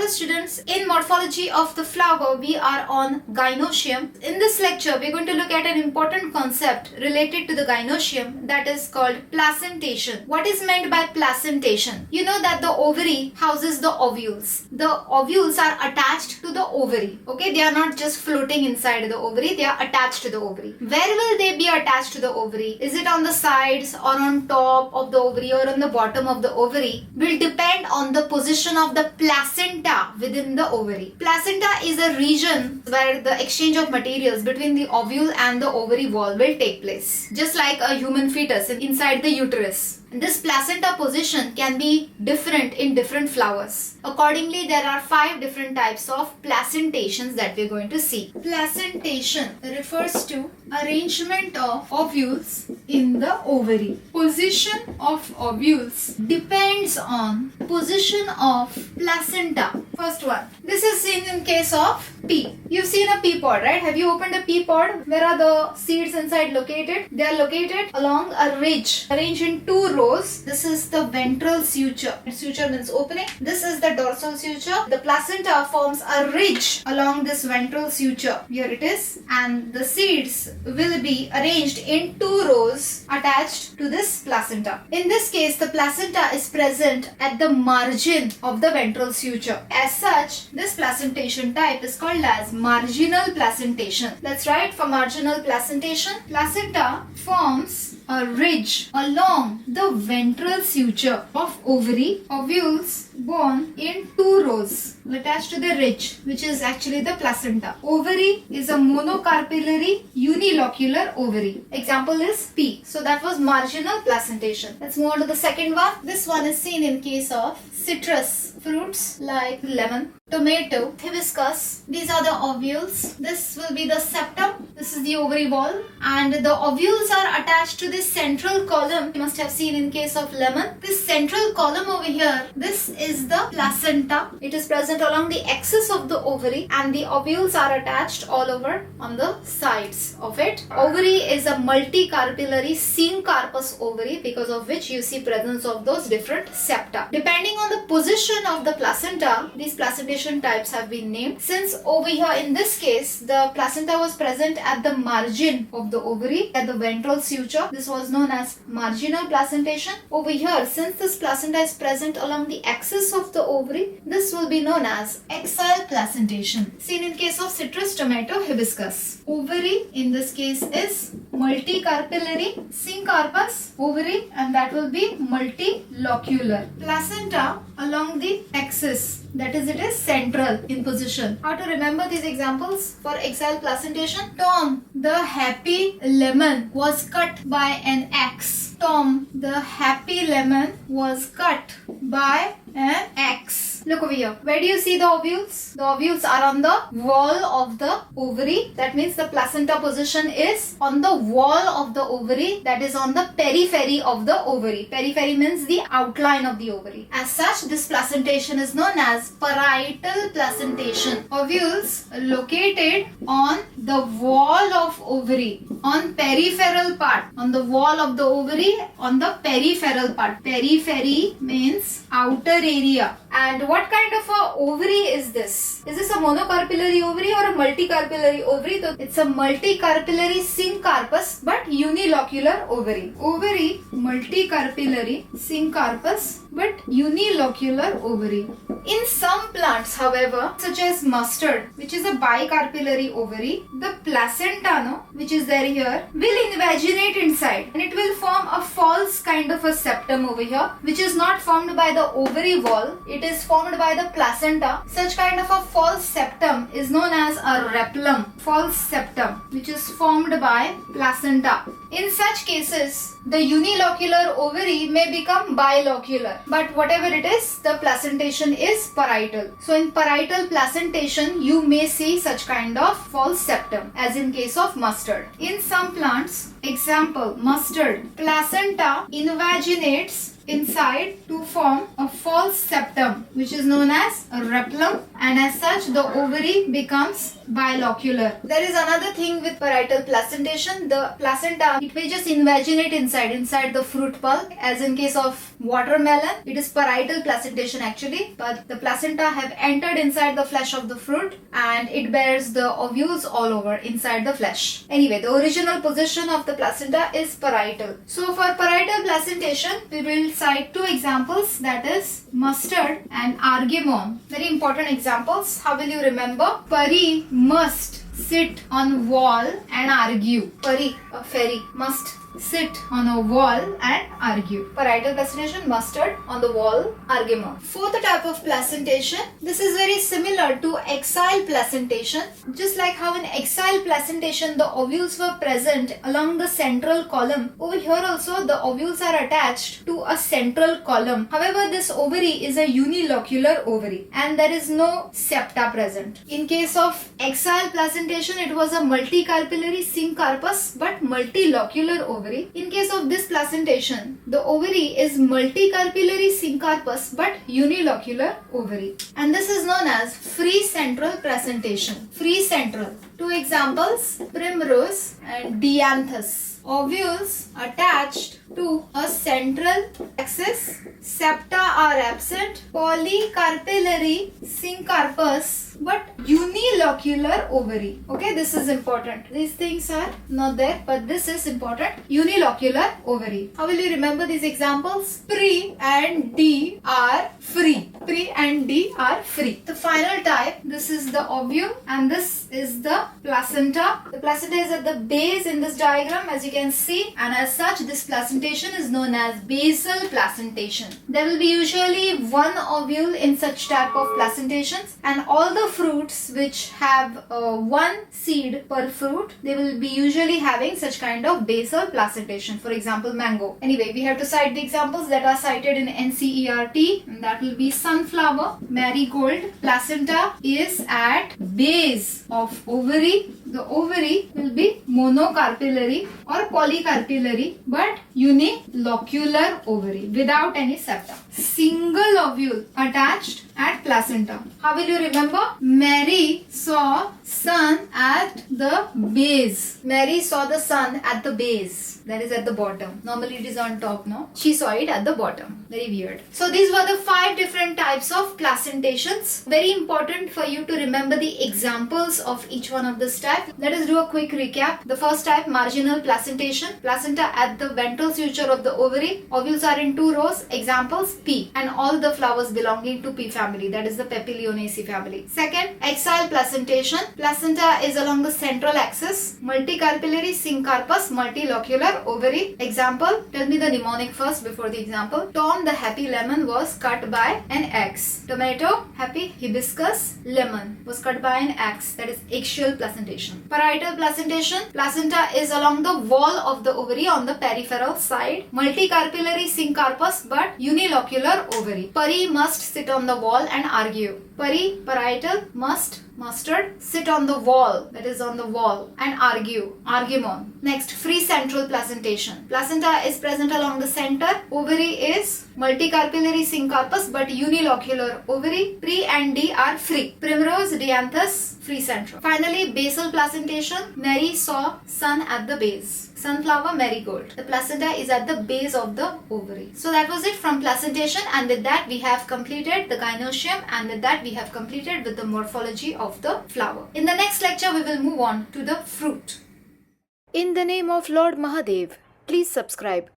students, in morphology of the flower we are on gynoecium. In this lecture we are going to look at an important concept related to the gynoecium, that is called placentation. What is meant by placentation? You know that the ovary houses the ovules. The ovules are attached to the ovary. Okay, they are not just floating inside the ovary, they are attached to the ovary. Where will they be attached to the ovary? Is it on the sides or on top of the ovary or on the bottom of the ovary? Will depend on the position of the placenta within the ovary. Placenta is a region where the exchange of materials between the ovule and the ovary wall will take place, just like a human fetus inside the uterus. This placenta position can be different in different flowers. Accordingly, there are 5 different types of placentations that we are going to see. Placentation refers to arrangement of ovules in the ovary. Position of ovules depends on position of placenta. First one. This is seen in case of pea. You've seen a pea pod, right? Have you opened a pea pod? Where are the seeds inside located? They are located along a ridge, arranged in 2 rows. This is the ventral suture. Suture means opening. This is the dorsal suture. The placenta forms a ridge along this ventral suture. Here it is. And the seeds will be arranged in 2 rows attached to this placenta. In this case, the placenta is present at the margin of the ventral suture. As such, this placentation type is called as marginal placentation. Let's write for marginal placentation. Placenta forms a ridge along the ventral suture of ovary. Ovules born in 2 rows attached to the ridge, which is actually the placenta. Ovary is a monocarpillary unilocular ovary. Example is pea. So that was marginal placentation. Let's move on to the second one. This one is seen in case of citrus fruits like lemon, tomato, hibiscus. These are the ovules. This will be the septum. This is the ovary wall, and the ovules are attached to this central column. You must have seen in case of lemon. This central column over here, this is the placenta. It is present along the axis of the ovary, and the ovules are attached all over on the sides of it. Ovary is a multicarpillary syncarpous ovary, because of which you see presence of those different septa. Depending on the position of the placenta, these placentation types have been named. Since over here in this case, the placenta was present at the margin of the ovary, at the ventral suture, this was known as marginal placentation. Over here, since this placenta is present along the axis of the ovary, this will be known as axile placentation. Seen in case of citrus, tomato, hibiscus. Ovary in this case is multicarpillary syncarpous ovary, and that will be multilocular. Placenta along the axis, that is, it is central in position. How to remember these examples for axile placentation? Tom, the happy lemon, was cut by an axe. Tom, the happy lemon, was cut by an axe. Look over here. Where do you see the ovules? The ovules are on the wall of the ovary. That means the placenta position is on the wall of the ovary, that is on the periphery of the ovary. Periphery means the outline of the ovary. As such, this placentation is known as parietal placentation. Ovules located on the wall of ovary, on peripheral part, on the wall of the ovary, on the peripheral part. Periphery means outer area. And what kind of a ovary is this? Is this a monocarpillary ovary or a multicarpillary ovary? So it's a multicarpillary syncarpous but unilocular ovary. Ovary, multicarpillary syncarpous but unilocular ovary. In some plants, however, such as mustard, which is a bicarpillary ovary, the placenta, which is there here, will invaginate inside, and it will form a false kind of a septum over here, which is not formed by the ovary wall. It is formed by the placenta. Such kind of a false septum is known as a replum. False septum, which is formed by placenta. In such cases, the unilocular ovary may become bilocular, but whatever it is, the placentation is parietal. So in parietal placentation, you may see such kind of false septum, as in case of mustard. In some plants, example mustard, placenta invaginates inside to form a false septum, which is known as a replum, and as such the ovary becomes bilocular. There is another thing with parietal placentation. The placenta, it may just invaginate inside the fruit pulp, as in case of watermelon. It is parietal placentation actually, but the placenta have entered inside the flesh of the fruit and it bears the ovules all over inside the flesh. Anyway, the original position of the placenta is parietal. So for parietal placentation, we will cite two examples, that is mustard and argemone. Very important examples. How will you remember? Pari must sit on wall and argue. Pari, a fairy, must sit on a wall and argue. Parietal placentation, mustard, on the wall, argemone. Fourth type of placentation, this is very similar to axile placentation. Just like how in axile placentation the ovules were present along the central column, over here also the ovules are attached to a central column. However, this ovary is a unilocular ovary and there is no septa present. In case of axile placentation, it was a multicarpillary syncarpus but multilocular ovary. In case of this placentation, the ovary is multicarpillary syncarpus but unilocular ovary. And this is known as free central placentation. Free central. Two examples, primrose and dianthus. Ovules attached to a central axis, septa are absent, polycarpillary syncarpus but unilocular ovary. Okay, this is important. These things are not there, but this is important. Unilocular ovary. How will you remember these examples? Pre and D are free. Pre and D are free. The final type, this is the ovule and this is the placenta. The placenta is at the base in this diagram, as you can see, and as such this placentation is known as basal placentation. There will be usually one ovule in such type of placentations, and all the fruits which have one seed per fruit, they will be usually having such kind of basal placentation. For example, mango. Anyway, we have to cite the examples that are cited in NCERT, and that will be sunflower, marigold. Placenta is at base of ovary. The ovary will be monocarpillary or polycarpillary but unilocular ovary without any septa. Single ovule attached at placenta. How will you remember? Mary saw sun at the base. Mary saw the sun at the base. That is at the bottom. Normally it is on top, no? She saw it at the bottom. Very weird. So these were the 5 different types of placentations. Very important for you to remember the examples of each one of this type. Let us do a quick recap. The first type, marginal placentation. Placenta at the ventral suture of the ovary. Ovules are in 2 rows. Examples, P. And all the flowers belonging to P family. That is the Papilionaceae family. Second, axile placentation. Placenta is along the central axis. Multicarpillary syncarpus, multilocular ovary. Example, tell me the mnemonic first before the example. Tom the happy lemon was cut by an axe. Tomato, happy hibiscus, lemon was cut by an axe. That is axial placentation. Parietal placentation. Placenta is along the wall of the ovary on the peripheral side. Multicarpillary syncarpus but unilocular ovary. Pari must sit on the wall and argue. Pari, parietal, must, mustard, sit on the wall, that is on the wall, and argue, argemone. Next, free central placentation. Placenta is present along the center. Ovary is multicarpillary syncarpus but unilocular ovary. Pre and D are free. Primrose, dianthus, free central. Finally, basal placentation. Mary saw sun at the base. Sunflower, marigold. The placenta is at the base of the ovary. So that was it from placentation, and with that we have completed the gynoecium, and with that we have completed with the morphology of the flower. In the next lecture we will move on to the fruit. In the name of Lord Mahadev, please subscribe.